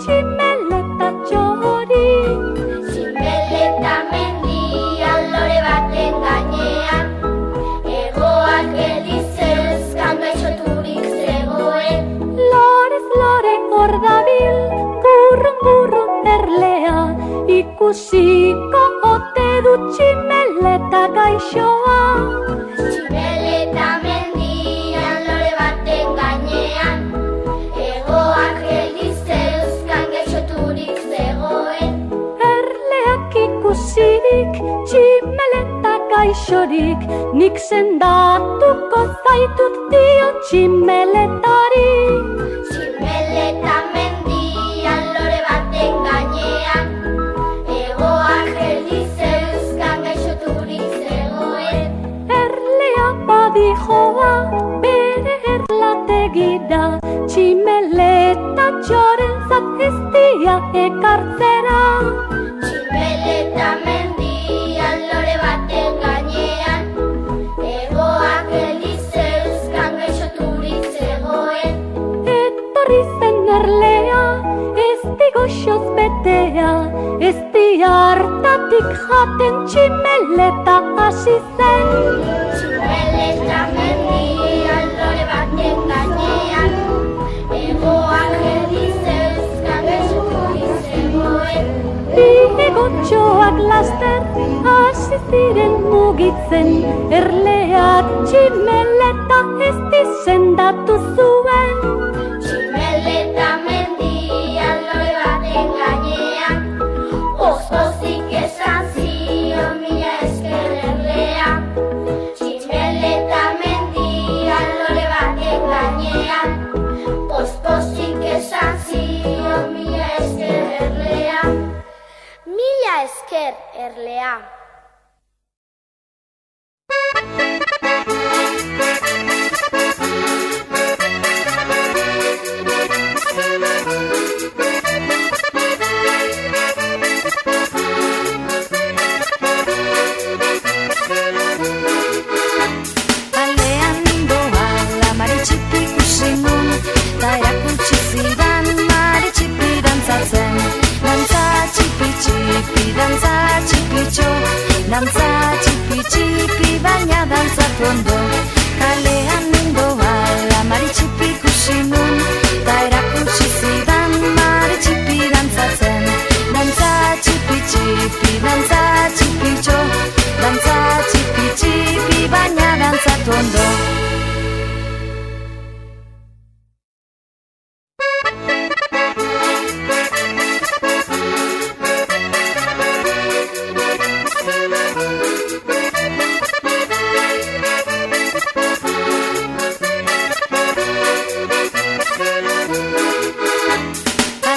tximeleta txori. Tximeleta mendian lore baten gainean, egoak geldi zeuzkan gaixoturik zegoen. Lorez lore hor dabil, burrun erlea, ikusiko ote du tximeleta gaixoa. Tximeleta mendian lore baten gainean, egoak geldi zeuzkan gaixoturik zegoen. Erleak ikusirik, tximeleta gaixorik, nik sendatuko zaitut dio tximeletari. Tximeleta mendian lore baten gainean, egoak geldi zeuzkan gaixoturik zegoen. Erlea badijoa, bere erlategira, tximeleta txorentzat ez dia ekartzera. Tximeleta mendian lore baten gainean, egoak geldi zeuzkan gaixoturik zegoen. Etorri zen erlea, ez di goxoz betea, ez di hartatik jaten tximeleta hasi zen. Tximeleta mendian lore baten gainean, egoak geldi zeuzkan gaixoturik zegoen. Bi egotxoak laster hasi ziren mugitzen, erleak tximeleta ez dizendatu zuen. Tximeleta mendian lore baten gainean, poz-pozik esan zion mila esker erlea. Tximeleta mendian lore baten gainean, poz-pozik esan zion mila esker erlea. Mila esker erlea. Kalean nindoala Mari txipi ikusi nun, ta erakutsi zidan Mari txipi dantzatzen. Dantza txipi, dantza txipitxo, dantza txipi, baina dantzatu ondo. Kalean nindoala Mari txipi ikusi nun, ta erakutsi zidan Mari txipi dantzatzen. Dantza txipi, dantza txipitxo, dantza txipi, baina dantzatu ondo.